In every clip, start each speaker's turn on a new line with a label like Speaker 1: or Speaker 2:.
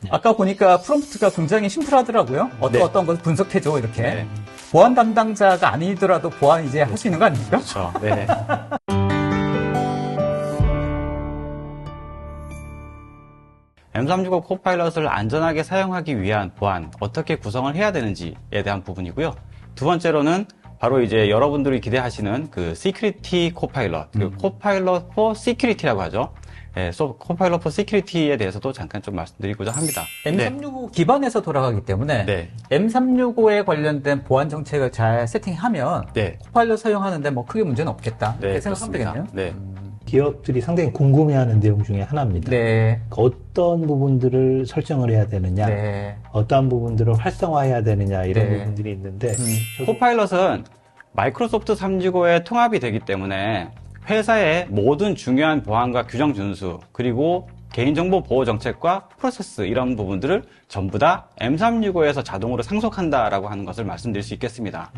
Speaker 1: 아까 보니까 프롬프트가 굉장히 심플하더라고요. 어떤 것을 분석해줘 이렇게.
Speaker 2: 네.
Speaker 1: 보안 담당자가 아니더라도 보안 이제 할 수 있는 거 아닙니까?
Speaker 2: 그렇죠. 네. M365 코파일럿을 안전하게 사용하기 위한 보안, 어떻게 구성을 해야 되는지에 대한 부분이고요. 두 번째로는 바로 이제 여러분들이 기대하시는 그 Security 코파일럿, 그 코파일럿 for Security라고 하죠. 네, 코파일럿 for Security에 대해서도 잠깐 좀 말씀드리고자 합니다.
Speaker 1: M365 기반에서 돌아가기 때문에
Speaker 2: 네.
Speaker 1: M365에 관련된 보안 정책을 잘 세팅하면
Speaker 2: 네.
Speaker 1: 코파일럿 사용하는데 뭐 크게 문제는 없겠다.
Speaker 2: 네,
Speaker 1: 이렇게 생각하면 되겠네요.
Speaker 2: 네.
Speaker 3: 기업들이 상당히 궁금해하는 내용 중에 하나입니다.
Speaker 1: 네.
Speaker 3: 어떤 부분들을 설정을 해야 되느냐,
Speaker 1: 네.
Speaker 3: 어떠한 부분들을 활성화해야 되느냐 이런
Speaker 1: 네.
Speaker 3: 부분들이 있는데
Speaker 2: 코파일럿은 마이크로소프트 365의 통합이 되기 때문에 회사의 모든 중요한 보안과 규정 준수, 그리고 개인정보 보호 정책과 프로세스 이런 부분들을 전부 다 M365에서 자동으로 상속한다라고 하는 것을 말씀드릴 수 있겠습니다.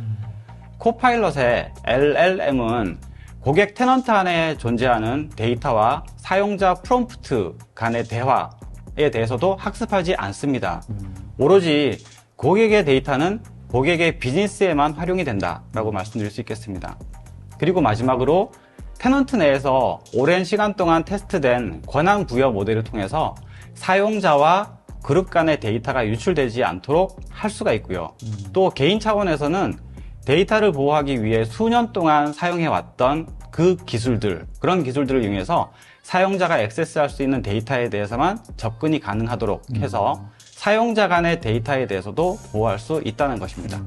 Speaker 2: 코파일럿의 LLM은 고객 테넌트 안에 존재하는 데이터와 사용자 프롬프트 간의 대화에 대해서도 학습하지 않습니다. 오로지 고객의 데이터는 고객의 비즈니스에만 활용이 된다라고 말씀드릴 수 있겠습니다. 그리고 마지막으로 테넌트 내에서 오랜 시간 동안 테스트된 권한 부여 모델을 통해서 사용자와 그룹 간의 데이터가 유출되지 않도록 할 수가 있고요. 또 개인 차원에서는 데이터를 보호하기 위해 수년 동안 사용해왔던 그 기술들, 그런 기술들을 이용해서 사용자가 액세스할 수 있는 데이터에 대해서만 접근이 가능하도록 해서 사용자 간의 데이터에 대해서도 보호할 수 있다는 것입니다.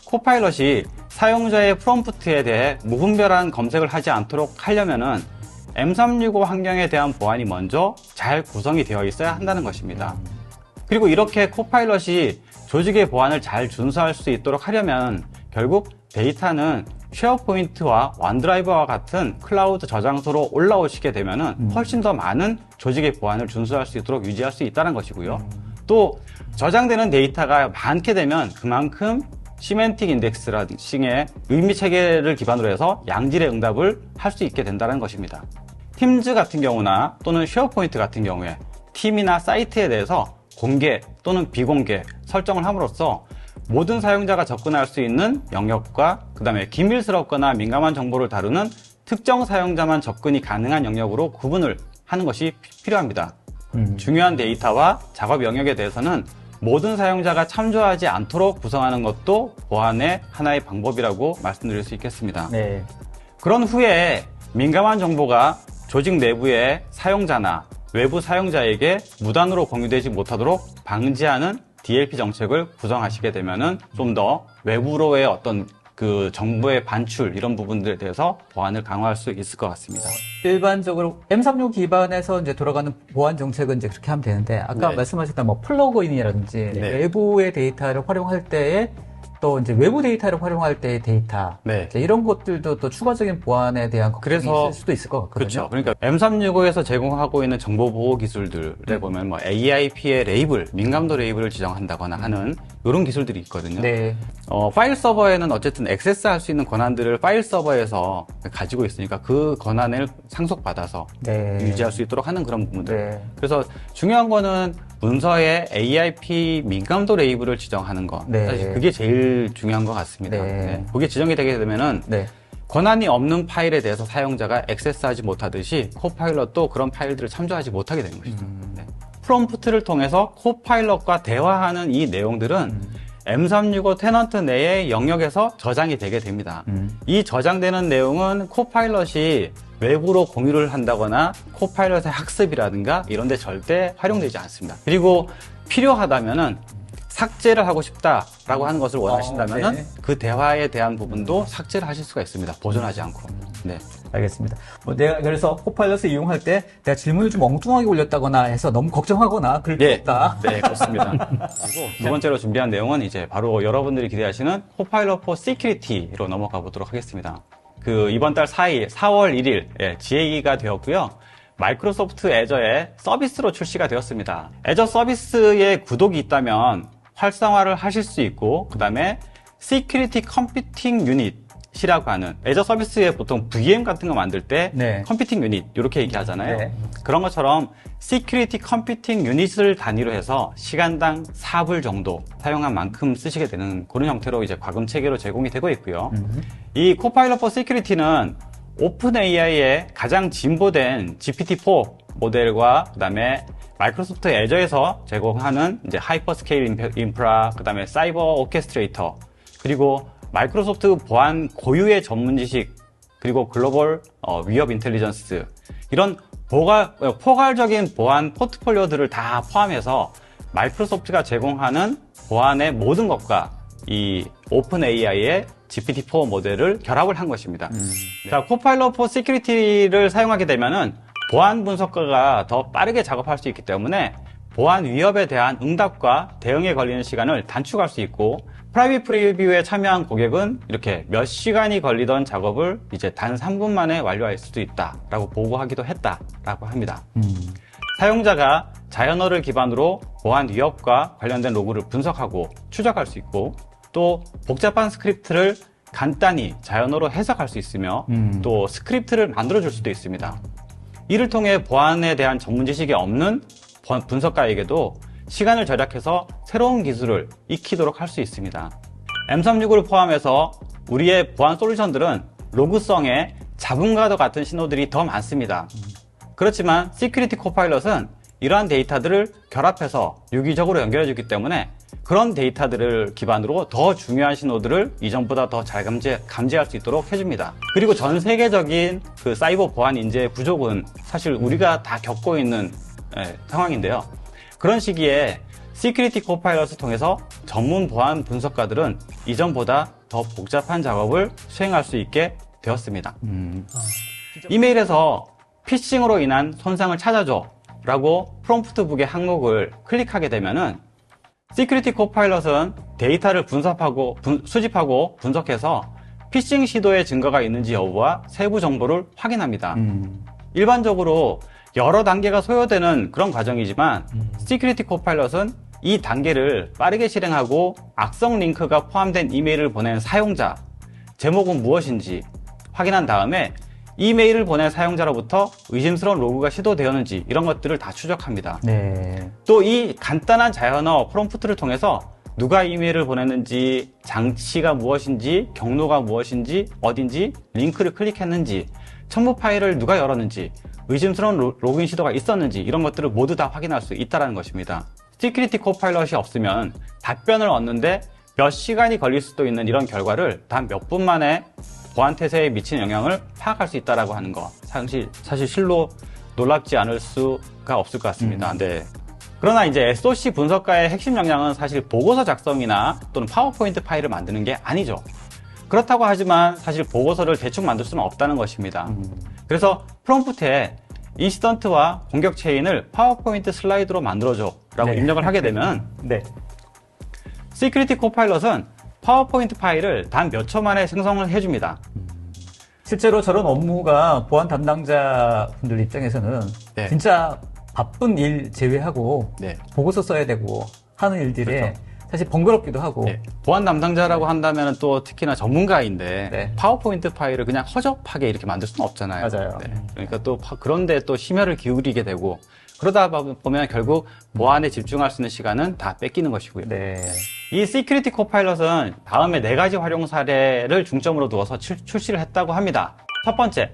Speaker 2: 코파일럿이 사용자의 프롬프트에 대해 무분별한 검색을 하지 않도록 하려면은 M365 환경에 대한 보안이 먼저 잘 구성이 되어 있어야 한다는 것입니다. 그리고 이렇게 코파일럿이 조직의 보안을 잘 준수할 수 있도록 하려면 결국 데이터는 쉐어포인트와 원드라이브와 같은 클라우드 저장소로 올라오시게 되면은 훨씬 더 많은 조직의 보안을 준수할 수 있도록 유지할 수 있다는 것이고요. 또 저장되는 데이터가 많게 되면 그만큼 시멘틱 인덱스라는 싱의 의미 체계를 기반으로 해서 양질의 응답을 할 수 있게 된다는 것입니다. 팀즈 같은 경우나 또는 쉐어포인트 같은 경우에 팀이나 사이트에 대해서 공개 또는 비공개 설정을 함으로써 모든 사용자가 접근할 수 있는 영역과 그 다음에 기밀스럽거나 민감한 정보를 다루는 특정 사용자만 접근이 가능한 영역으로 구분을 하는 것이 필요합니다. 중요한 데이터와 작업 영역에 대해서는 모든 사용자가 참조하지 않도록 구성하는 것도 보안의 하나의 방법이라고 말씀드릴 수 있겠습니다.
Speaker 1: 네.
Speaker 2: 그런 후에 민감한 정보가 조직 내부의 사용자나 외부 사용자에게 무단으로 공유되지 못하도록 방지하는 DLP 정책을 구성하시게 되면은 좀 더 외부로의 어떤 그 정보의 반출 이런 부분들에 대해서 보안을 강화할 수 있을 것 같습니다.
Speaker 1: 일반적으로 M365 기반에서 이제 돌아가는 보안 정책은 이제 그렇게 하면 되는데 아까
Speaker 2: 네.
Speaker 1: 말씀하셨던 뭐 플러그인이라든지
Speaker 2: 네.
Speaker 1: 외부의 데이터를 활용할 때에 또 이제 외부 데이터를 활용할 때의 데이터
Speaker 2: 네.
Speaker 1: 이제 이런 것들도 또 추가적인 보안에 대한 걱정이
Speaker 2: 그래서
Speaker 1: 있을 수도 있을 것 같거든요.
Speaker 2: 그렇죠. 그러니까 M365에서 제공하고 있는 정보 보호 기술들에 보면 뭐 AIP의 레이블, 민감도 레이블을 지정한다거나 하는 이런 기술들이 있거든요.
Speaker 1: 네.
Speaker 2: 파일 서버에는 어쨌든 액세스할 수 있는 권한들을 파일 서버에서 가지고 있으니까 그 권한을 상속받아서
Speaker 1: 네.
Speaker 2: 유지할 수 있도록 하는 그런 부분들.
Speaker 1: 네.
Speaker 2: 그래서 중요한 거는 문서에 AIP 민감도 레이블을 지정하는 거.
Speaker 1: 네.
Speaker 2: 사실 그게 제일 중요한 것 같습니다.
Speaker 1: 네.
Speaker 2: 네. 그게 지정이 되게 되면은
Speaker 1: 네.
Speaker 2: 권한이 없는 파일에 대해서 사용자가 액세스하지 못하듯이 코파일럿도 그런 파일들을 참조하지 못하게 되는 것이죠. 네. 프롬프트를 통해서 코파일럿과 대화하는 이 내용들은 M365 테넌트 내의 영역에서 저장이 되게 됩니다. 이 저장되는 내용은 코파일럿이 외부로 공유를 한다거나 코파일럿의 학습이라든가 이런 데 절대 활용되지 않습니다. 그리고 필요하다면은 삭제를 하고 싶다라고 하는 것을 원하신다면은
Speaker 1: 네.
Speaker 2: 그 대화에 대한 부분도 삭제를 하실 수가 있습니다. 보존하지 않고. 네.
Speaker 1: 알겠습니다. 내가 그래서 코파일럿을 이용할 때 내가 질문을 좀 엉뚱하게 올렸다거나 해서 너무 걱정하거나 그럴 게 없다.
Speaker 2: 네, 그렇습니다. 그리고 두 번째로 준비한 내용은 이제 바로 여러분들이 기대하시는 코파일럿 for Security로 넘어가 보도록 하겠습니다. 이번 달 4월 1일 GA가 되었고요. 마이크로소프트 애저의 서비스로 출시가 되었습니다. 애저 서비스에 구독이 있다면 활성화를 하실 수 있고, 그 다음에 Security Computing Unit 시라고 하는 애저 서비스에 보통 VM 같은 거 만들 때
Speaker 1: 네.
Speaker 2: 컴퓨팅 유닛 이렇게 얘기하잖아요.
Speaker 1: 네.
Speaker 2: 그런 것처럼 시큐리티 컴퓨팅 유닛을 단위로 해서 시간당 4불 정도 사용한 만큼 쓰시게 되는 그런 형태로 이제 과금 체계로 제공이 되고 있고요. 이 코파일럿 for Security는 오픈 AI의 가장 진보된 GPT-4 모델과 그다음에 마이크로소프트 애저에서 제공하는 이제 하이퍼스케일 인프라, 그다음에 사이버 오케스트레이터, 그리고 마이크로소프트 보안 고유의 전문 지식, 그리고 글로벌 위협 인텔리전스, 이런 포괄적인 보안 포트폴리오들을 다 포함해서 마이크로소프트가 제공하는 보안의 모든 것과 이 오픈 AI의 GPT-4 모델을 결합을 한 것입니다. 자, 코파일럿 for Security를 사용하게 되면은 보안 분석가가 더 빠르게 작업할 수 있기 때문에 보안 위협에 대한 응답과 대응에 걸리는 시간을 단축할 수 있고, 프라이빗 프리뷰에 참여한 고객은 이렇게 몇 시간이 걸리던 작업을 이제 단 3분 만에 완료할 수도 있다라고 보고하기도 했다라고 합니다. 사용자가 자연어를 기반으로 보안 위협과 관련된 로그를 분석하고 추적할 수 있고, 또 복잡한 스크립트를 간단히 자연어로 해석할 수 있으며 또 스크립트를 만들어줄 수도 있습니다. 이를 통해 보안에 대한 전문 지식이 없는 분석가에게도 시간을 절약해서 새로운 기술을 익히도록 할 수 있습니다. M365를 포함해서 우리의 보안 솔루션들은 로그성에 잡음과도 같은 신호들이 더 많습니다. 그렇지만 시큐리티 코파일럿은 이러한 데이터들을 결합해서 유기적으로 연결해주기 때문에 그런 데이터들을 기반으로 더 중요한 신호들을 이전보다 더 잘 감지할 수 있도록 해줍니다. 그리고 전 세계적인 그 사이버 보안 인재의 부족은 사실 우리가 다 겪고 있는 상황인데요. 그런 시기에 시큐리티 코파일럿을 통해서 전문 보안 분석가들은 이전보다 더 복잡한 작업을 수행할 수 있게 되었습니다. 이메일에서 피싱으로 인한 손상을 찾아줘 라고 프롬프트북의 항목을 클릭하게 되면은 시큐리티 코파일럿은 데이터를 수집하고 분석해서 피싱 시도의 증거가 있는지 여부와 세부 정보를 확인합니다. 일반적으로 여러 단계가 소요되는 그런 과정이지만 시큐리티 코파일럿은 이 단계를 빠르게 실행하고 악성 링크가 포함된 이메일을 보낸 사용자, 제목은 무엇인지 확인한 다음에 이메일을 보낸 사용자로부터 의심스러운 로그가 시도되었는지 이런 것들을 다 추적합니다.
Speaker 1: 네.
Speaker 2: 또 이 간단한 자연어 프롬프트를 통해서 누가 이메일을 보냈는지, 장치가 무엇인지, 경로가 무엇인지, 어딘지, 링크를 클릭했는지, 첨부 파일을 누가 열었는지, 의심스러운 로그인 시도가 있었는지 이런 것들을 모두 다 확인할 수 있다는 것입니다. 시큐리티 코파일럿이 없으면 답변을 얻는데 몇 시간이 걸릴 수도 있는 이런 결과를 단 몇 분 만에 보안 태세에 미치는 영향을 파악할 수 있다는 하는 거, 사실 실로 놀랍지 않을 수가 없을 것 같습니다. 네. 그러나 이제 SOC 분석가의 핵심 역량은 사실 보고서 작성이나 또는 파워포인트 파일을 만드는 게 아니죠. 그렇다고 하지만 사실 보고서를 대충 만들 수는 없다는 것입니다. 그래서 프롬프트에 인시던트와 공격 체인을 파워포인트 슬라이드로 만들어줘 라고
Speaker 1: 네.
Speaker 2: 입력을 하게 되면
Speaker 1: 네.
Speaker 2: 시큐리티 코파일럿은 파워포인트 파일을 단 몇 초 만에 생성을 해줍니다.
Speaker 1: 실제로 저런 업무가 보안 담당자분들 입장에서는
Speaker 2: 네.
Speaker 1: 진짜 바쁜 일 제외하고
Speaker 2: 네.
Speaker 1: 보고서 써야 되고 하는 일들에
Speaker 2: 그렇죠.
Speaker 1: 사실 번거롭기도 하고
Speaker 2: 네. 보안 담당자라고 한다면 또 특히나 전문가인데
Speaker 1: 네.
Speaker 2: 파워포인트 파일을 그냥 허접하게 이렇게 만들 수는 없잖아요.
Speaker 1: 맞아요.
Speaker 2: 네. 그러니까 또 그런데 또 심혈을 기울이게 되고 그러다 보면 결국 보안에 집중할 수 있는 시간은 다 뺏기는 것이고요.
Speaker 1: 네.
Speaker 2: 이 시큐리티 코파일럿은 다음에 4가지 활용 사례를 중점으로 두어서 출시를 했다고 합니다. 첫 번째,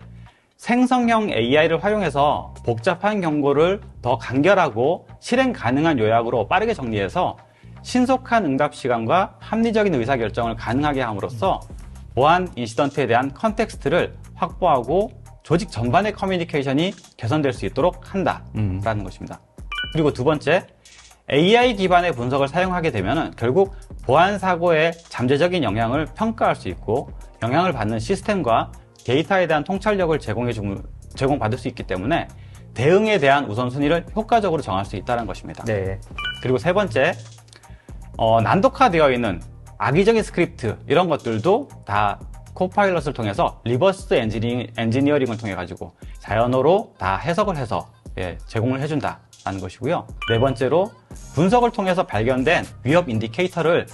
Speaker 2: 생성형 AI를 활용해서 복잡한 경고를 더 간결하고 실행 가능한 요약으로 빠르게 정리해서 신속한 응답 시간과 합리적인 의사결정을 가능하게 함으로써 보안 인시던트에 대한 컨텍스트를 확보하고 조직 전반의 커뮤니케이션이 개선될 수 있도록 한다라는 것입니다. 그리고 두 번째, AI 기반의 분석을 사용하게 되면 결국 보안 사고의 잠재적인 영향을 평가할 수 있고 영향을 받는 시스템과 데이터에 대한 통찰력을 제공받을 수 있기 때문에 대응에 대한 우선순위를 효과적으로 정할 수 있다는 것입니다.
Speaker 1: 네.
Speaker 2: 그리고 세 번째, 난독화되어 있는 악의적인 스크립트 이런 것들도 다 코파일럿을 통해서 리버스 엔지니어링을 통해 가지고 자연어로 다 해석을 해서 제공을 해준다라는 것이고요. 네 번째로 분석을 통해서 발견된 위협 인디케이터를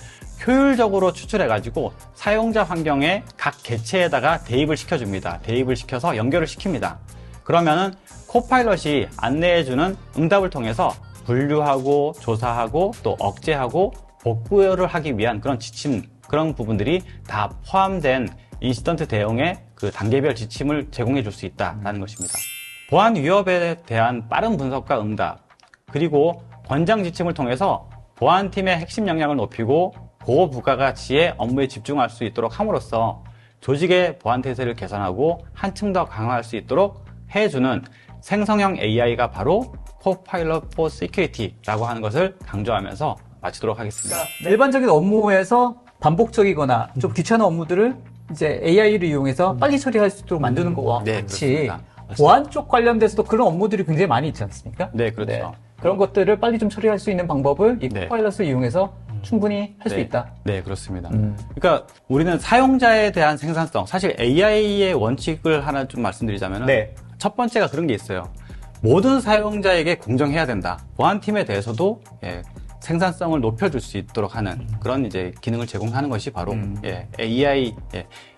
Speaker 2: 효율적으로 추출해가지고 사용자 환경에 각 객체에다가 대입을 시켜줍니다. 대입을 시켜서 연결을 시킵니다. 그러면은 코파일럿이 안내해주는 응답을 통해서 분류하고 조사하고 또 억제하고 복구를 하기 위한 그런 지침, 그런 부분들이 다 포함된 인시던트 대응의 그 단계별 지침을 제공해 줄 수 있다는 것입니다. 보안 위협에 대한 빠른 분석과 응답, 그리고 권장 지침을 통해서 보안팀의 핵심 역량을 높이고 고부가가치의 업무에 집중할 수 있도록 함으로써 조직의 보안 태세를 개선하고 한층 더 강화할 수 있도록 해주는 생성형 AI가 바로 Copilot for Security라고 하는 것을 강조하면서 마치도록 하겠습니다.
Speaker 1: 일반적인 업무에서 반복적이거나 좀 귀찮은 업무들을 이제 AI를 이용해서 빨리 처리할 수 있도록 만드는 거와
Speaker 2: 네,
Speaker 1: 같이
Speaker 2: 그렇습니다.
Speaker 1: 보안 쪽 관련돼서도 그런 업무들이 굉장히 많이 있지 않습니까?
Speaker 2: 네, 그렇죠.
Speaker 1: 그런 것들을 빨리 좀 처리할 수 있는 방법을 이
Speaker 2: 네.
Speaker 1: 코파일럿을 이용해서 충분히 할 수
Speaker 2: 네.
Speaker 1: 있다.
Speaker 2: 네, 그렇습니다. 그러니까 우리는 사용자에 대한 생산성, 사실 AI의 원칙을 하나 좀 말씀드리자면은
Speaker 1: 네.
Speaker 2: 첫 번째가 그런 게 있어요. 모든 사용자에게 공정해야 된다. 보안팀에 대해서도 생산성을 높여줄 수 있도록 하는 그런 이제 기능을 제공하는 것이 바로 AI,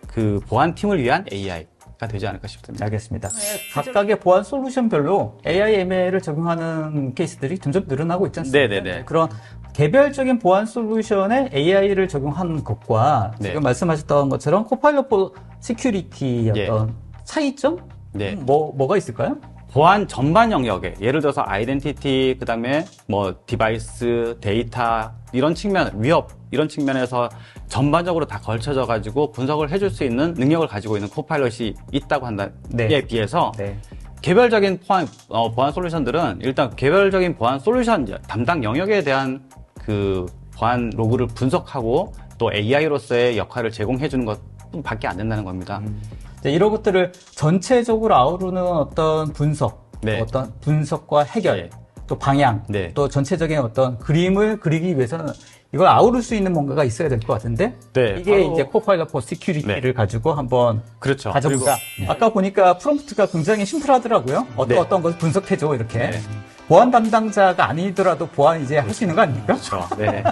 Speaker 2: 그 보안팀을 위한 AI가 되지 않을까 싶습니다.
Speaker 1: 알겠습니다. 각각의 보안 솔루션별로 AI, ML을 적용하는 케이스들이 점점 늘어나고 있지 않습니까?
Speaker 2: 네네네.
Speaker 1: 그런 개별적인 보안 솔루션에 AI를 적용한 것과
Speaker 2: 네.
Speaker 1: 지금 말씀하셨던 것처럼 코파일럿 포 시큐리티 어떤 차이점?
Speaker 2: 네.
Speaker 1: 뭐가 있을까요?
Speaker 2: 보안 전반 영역에 예를 들어서 아이덴티티, 그다음에 뭐 디바이스, 데이터 이런 측면, 위협 이런 측면에서 전반적으로 다 걸쳐져 가지고 분석을 해줄 수 있는 능력을 가지고 있는 코파일럿이 있다고 한다에
Speaker 1: 네.
Speaker 2: 비해서
Speaker 1: 네.
Speaker 2: 개별적인 보안 솔루션들은 일단 개별적인 보안 솔루션 담당 영역에 대한 그 보안 로그를 분석하고 또 AI로서의 역할을 제공해 주는 것밖에 안 된다는 겁니다.
Speaker 1: 이런 것들을 전체적으로 아우르는 어떤 분석,
Speaker 2: 네.
Speaker 1: 어떤 분석과 해결,
Speaker 2: 네.
Speaker 1: 또 방향,
Speaker 2: 네.
Speaker 1: 또 전체적인 어떤 그림을 그리기 위해서는 이걸 아우를 수 있는 뭔가가 있어야 될 것 같은데
Speaker 2: 네,
Speaker 1: 이게
Speaker 2: 바로-
Speaker 1: 이제 코파일럿 포 시큐리티를
Speaker 2: 네.
Speaker 1: 가지고 한번
Speaker 2: 그렇죠.
Speaker 1: 가져보자.
Speaker 2: 그리고-
Speaker 1: 아까 보니까 프롬프트가 굉장히 심플하더라고요.
Speaker 2: 네.
Speaker 1: 어떤 것을 분석해줘 이렇게.
Speaker 2: 네.
Speaker 1: 보안 담당자가 아니더라도 보안 이제 할 수 있는 거 아닙니까?
Speaker 2: 그렇죠. 네.